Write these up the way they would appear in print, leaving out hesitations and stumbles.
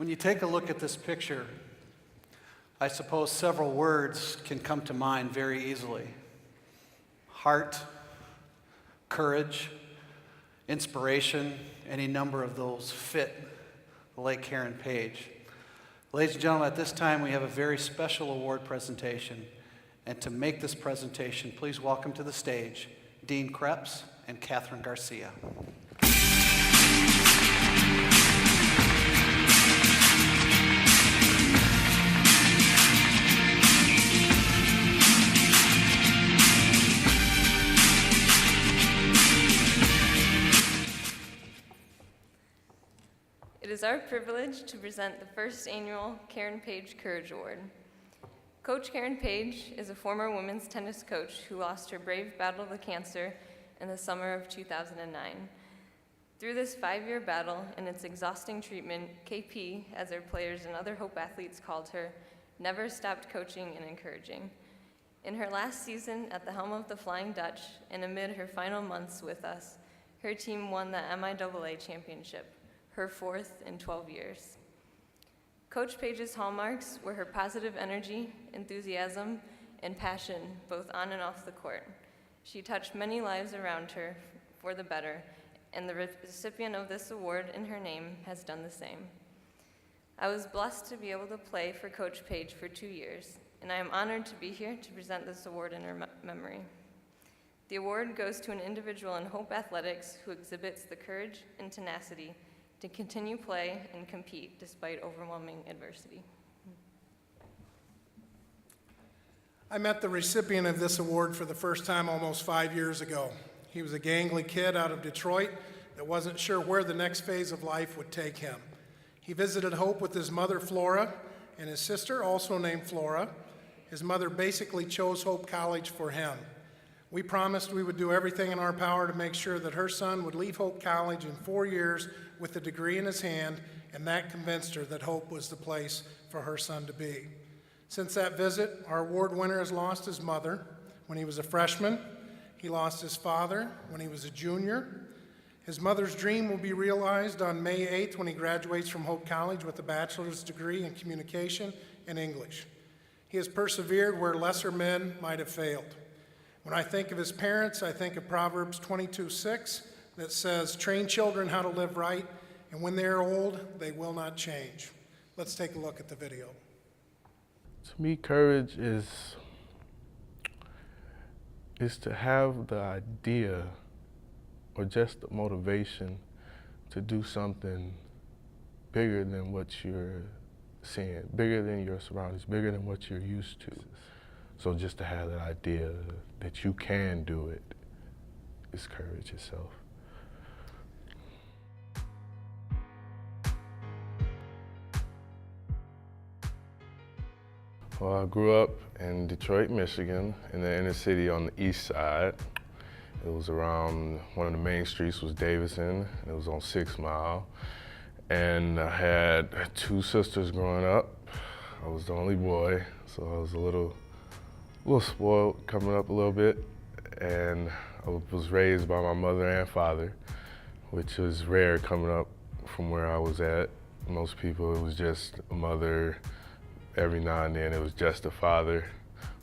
When you take a look at this picture, I suppose several words can come to mind very easily. Heart, courage, inspiration, any number of those fit the late Karen Page. Ladies and gentlemen, at this time we have a very special award presentation. And to make this presentation, please welcome to the stage Dean Krebs and Catherine Garcia. It is our privilege to present the first annual Karen Page Courage Award. Coach Karen Page is a former women's tennis coach who lost her brave battle to cancer in the summer of 2009. Through this 5-year battle and its exhausting treatment, KP, as her players and other Hope athletes called her, never stopped coaching and encouraging. In her last season at the helm of the Flying Dutch and amid her final months with us, her team won the MIAA championship, her 4th in 12 years. Coach Page's hallmarks were her positive energy, enthusiasm, and passion, both on and off the court. She touched many lives around her for the better, and the recipient of this award in her name has done the same. I was blessed to be able to play for Coach Page for 2 years, and I am honored to be here to present this award in her memory. The award goes to an individual in Hope Athletics who exhibits the courage and tenacity to continue play and compete despite overwhelming adversity. I met the recipient of this award for the first time almost 5 years ago. He was a gangly kid out of Detroit that wasn't sure where the next phase of life would take him. He visited Hope with his mother, Flora, and his sister, also named Flora. His mother basically chose Hope College for him. We promised we would do everything in our power to make sure that her son would leave Hope College in 4 years with a degree in his hand, and that convinced her that Hope was the place for her son to be. Since that visit, our award winner has lost his mother when he was a freshman. He lost his father when he was a junior. His mother's dream will be realized on May 8th when he graduates from Hope College with a bachelor's degree in communication and English. He has persevered where lesser men might have failed. When I think of his parents, I think of Proverbs 22:6 that says, "Train children how to live right, and when they are old, they will not change." Let's take a look at the video. To me, courage is to have the idea or just the motivation to do something bigger than what you're seeing, bigger than your surroundings, bigger than what you're used to. So just to have that idea that you can do it is courage itself. Well, I grew up in Detroit, Michigan, in the inner city on the east side. It was around, one of the main streets was Davison. It was on 6 Mile. And I had 2 sisters growing up. I was the only boy, so I was a little spoiled coming up a little bit. And I was raised by my mother and father, which was rare coming up from where I was at. Most people, it was just a mother. Every now and then it was just a father,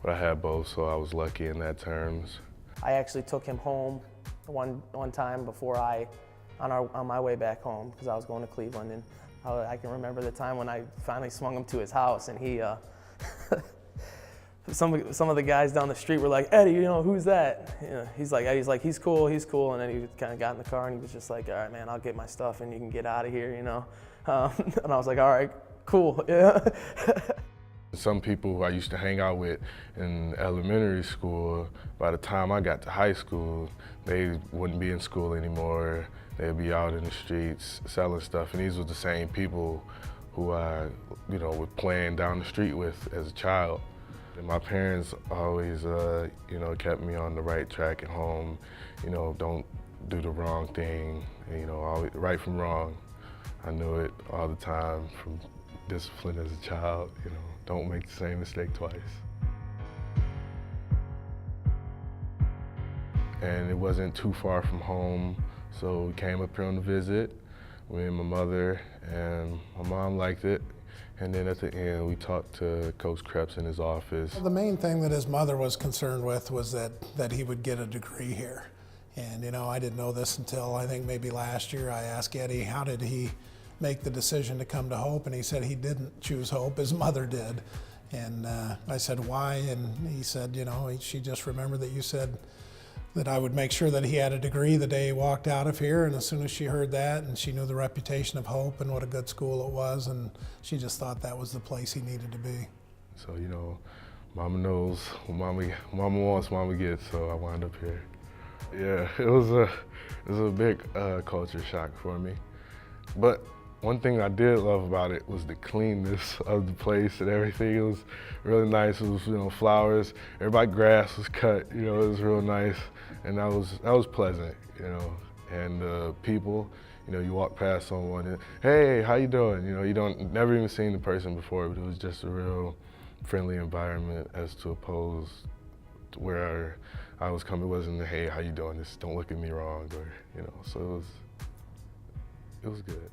but I had both, so I was lucky in that terms. I actually took him home one time before on my way back home, because I was going to Cleveland, and I can remember the time when I finally swung him to his house, and he, some of the guys down the street were like, "Eddie, you know, who's that?" You know, he's like, he's cool, and then he kind of got in the car and he was just like, "All right, man, I'll get my stuff and you can get out of here," you know. And I was like, "All right, cool." Yeah. Some people who I used to hang out with in elementary school, by the time I got to high school, they wouldn't be in school anymore. They'd be out in the streets selling stuff, and these were the same people who I, was playing down the street with as a child. And my parents always, kept me on the right track at home. Don't do the wrong thing, always, right from wrong. I knew it all the time from discipline as a child, don't make the same mistake twice. And it wasn't too far from home, so we came up here on a visit. me and my mother, and my mom liked it. And then at the end, we talked to Coach Krebs in his office. The main thing that his mother was concerned with was that he would get a degree here. And you know, I didn't know this until I think maybe last year. I asked Eddie, how did he make the decision to come to Hope? And he said he didn't choose Hope, his mother did. And I said, why? And he said, you know, she just remembered that you said that I would make sure that he had a degree the day he walked out of here. And as soon as she heard that, and she knew the reputation of Hope and what a good school it was, and she just thought that was the place he needed to be. So, you know, Mama knows what Mama wants, Mama gets, so I wound up here. Yeah, it was a big culture shock for me. But one thing I did love about it was the cleanness of the place and everything. It was really nice. It was, you know, flowers. Everybody's grass was cut. You know, it was real nice, and that was pleasant. You know, and people. You know, you walk past someone and, hey, how you doing? You know, you don't never even seen the person before, but it was just a real friendly environment as to opposed to where I was coming. It wasn't, hey, how you doing? This, don't look at me wrong, or you know. So it was good.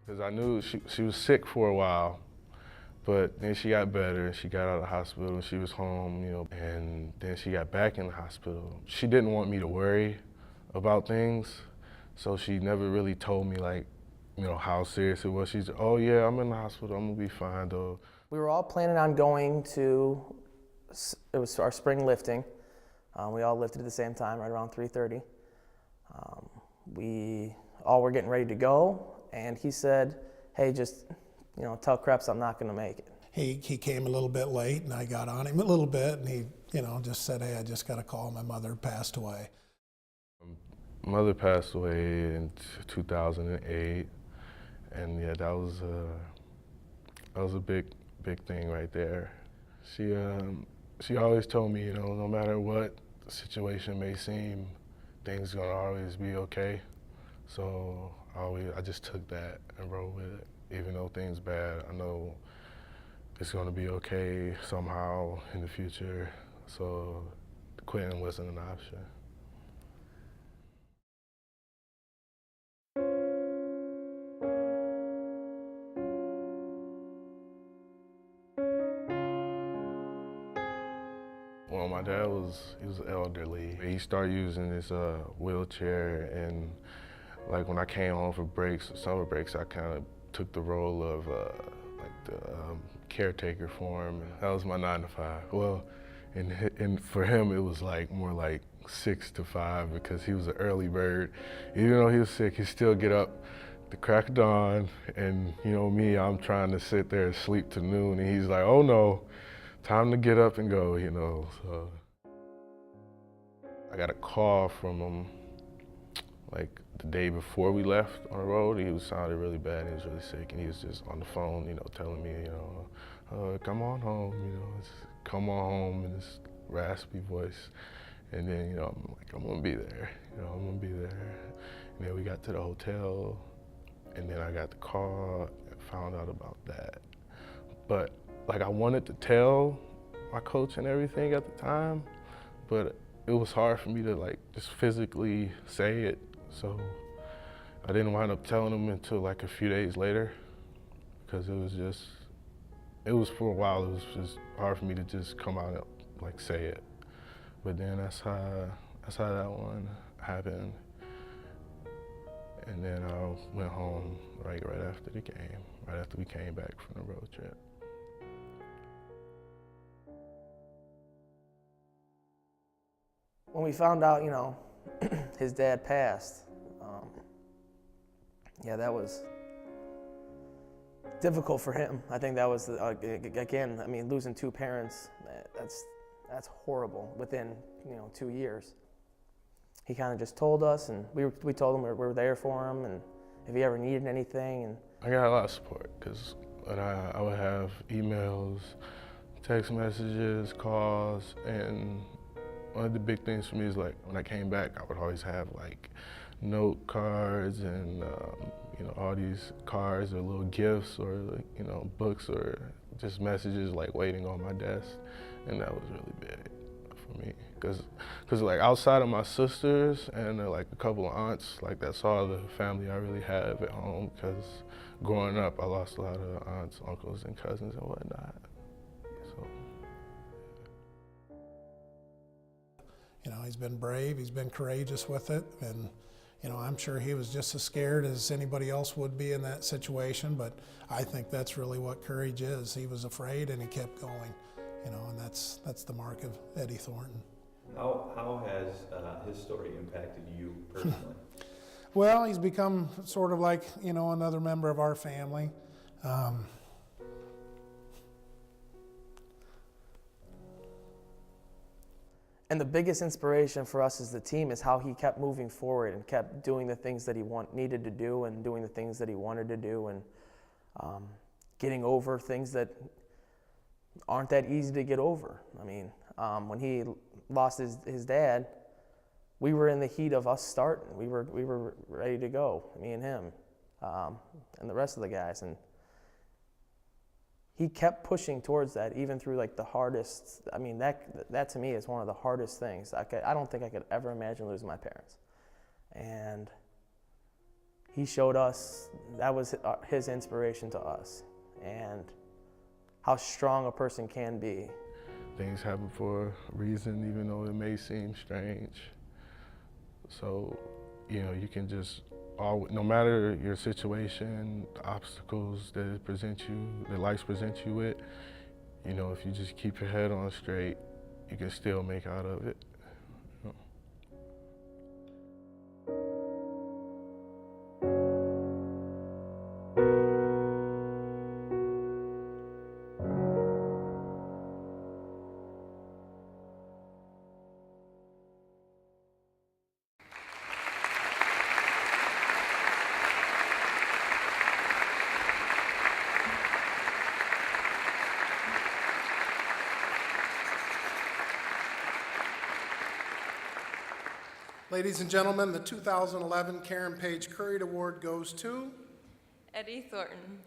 Because I knew she was sick for a while, but then she got better. She got out of the hospital and she was home, you know, and then she got back in the hospital. She didn't want me to worry about things, so she never really told me, like, you know, how serious it was. She's, oh yeah, I'm in the hospital, I'm gonna be fine though. We were all planning on going to, it was our spring lifting. We all lifted at the same time, right around 3:30. We all were getting ready to go, and he said, hey, just, you know, tell Krebs I'm not gonna make it. He came a little bit late, and I got on him a little bit, and he, you know, just said, hey, I just got a call, my mother passed away. Mother passed away in 2008, and yeah, that was a big thing right there. She always told me, you know, no matter what the situation may seem, things gonna always be okay. So I just took that and rolled with it. Even though things bad, I know it's gonna be okay somehow in the future. So quitting wasn't an option. Well, my dad he was elderly. He started using his wheelchair, and like when I came home for breaks, summer breaks, I kind of took the role of like the caretaker for him. That was my 9 to 5. Well, and for him it was like more like 6 to 5 because he was an early bird. Even though he was sick, he'd still get up the crack of dawn, and you know me, I'm trying to sit there and sleep to noon, and he's like, oh no, time to get up and go, you know. So I got a call from him like the day before we left on the road. He was sounded really bad, he was really sick, and he was just on the phone, you know, telling me, you know, come on home, you know, just come on home in this raspy voice. And then, you know, I'm like, I'm gonna be there, you know, I'm gonna be there. And then we got to the hotel, and then I got the call and found out about that. But like, I wanted to tell my coach and everything at the time, but it was hard for me to like just physically say it. So I didn't wind up telling him until like a few days later, because it was for a while, it was just hard for me to just come out and like say it. But then that's how that one happened. And then I went home right after the game, right after we came back from the road trip. When we found out, you know, his dad passed, yeah, that was difficult for him. I think that was, again, I mean, losing 2 parents, that's horrible within, you know, 2 years. He kind of just told us, and we told him we were there for him, and if he ever needed anything. And I got a lot of support, because I would have emails, text messages, calls, and one of the big things for me is like when I came back, I would always have like note cards and you know, all these cards or little gifts or like, you know, books or just messages like waiting on my desk, and that was really big for me. Cause like outside of my sisters and like a couple of aunts, like that's all the family I really have at home. Cause growing up, I lost a lot of aunts, uncles, and cousins and whatnot. So. You know, he's been brave, he's been courageous with it, and you know, I'm sure he was just as scared as anybody else would be in that situation, but I think that's really what courage is. He was afraid and he kept going, you know, and that's the mark of Eddie Thornton. How has his story impacted you personally? Well, he's become sort of like, you know, another member of our family. And the biggest inspiration for us as the team is how he kept moving forward and kept doing the things that he needed to do and doing the things that he wanted to do and getting over things that aren't that easy to get over. I mean, when he lost his dad, we were in the heat of us starting. We were ready to go, me and him, and the rest of the guys. And he kept pushing towards that, even through like the hardest. I mean, that to me is one of the hardest things. I don't think I could ever imagine losing my parents. And he showed us, that was his inspiration to us, and how strong a person can be. Things happen for a reason, even though it may seem strange. So, you know, you can just, no matter your situation, the obstacles that life presents you with, you know, if you just keep your head on straight, you can still make out of it. You know? Ladies and gentlemen, the 2011 Karen Page Courage Award goes to Eddie Thornton.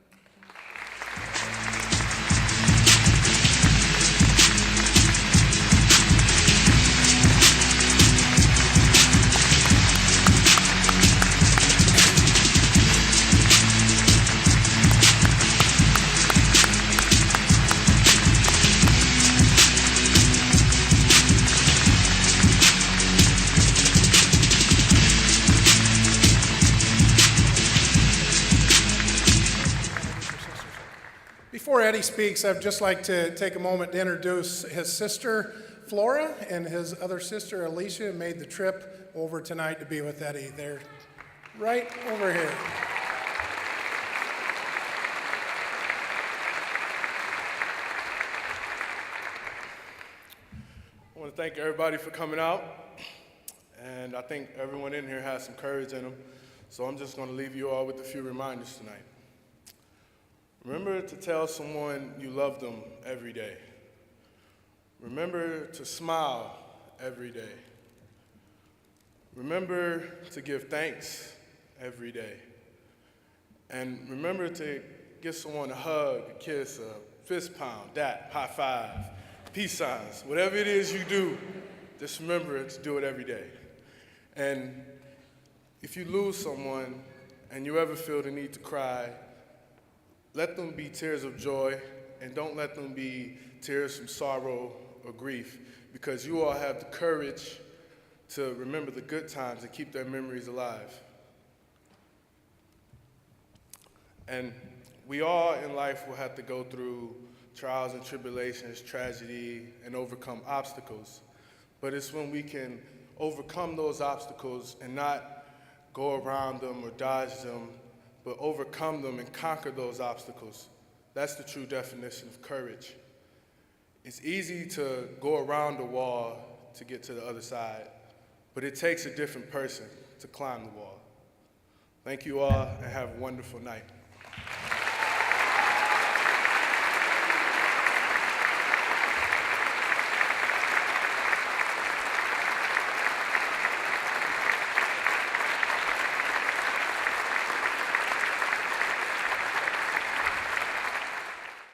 Before Eddie speaks, I'd just like to take a moment to introduce his sister, Flora, and his other sister, Alicia, who made the trip over tonight to be with Eddie. They're right over here. I want to thank everybody for coming out, and I think everyone in here has some courage in them, so I'm just going to leave you all with a few reminders tonight. Remember to tell someone you love them every day. Remember to smile every day. Remember to give thanks every day. And remember to give someone a hug, a kiss, a fist pound, dap, high five, peace signs, whatever it is you do, just remember to do it every day. And if you lose someone and you ever feel the need to cry, let them be tears of joy, and don't let them be tears from sorrow or grief, because you all have the courage to remember the good times and keep their memories alive. And we all in life will have to go through trials and tribulations, tragedy, and overcome obstacles. But it's when we can overcome those obstacles and not go around them or dodge them, but overcome them and conquer those obstacles. That's the true definition of courage. It's easy to go around the wall to get to the other side, but it takes a different person to climb the wall. Thank you all, and have a wonderful night.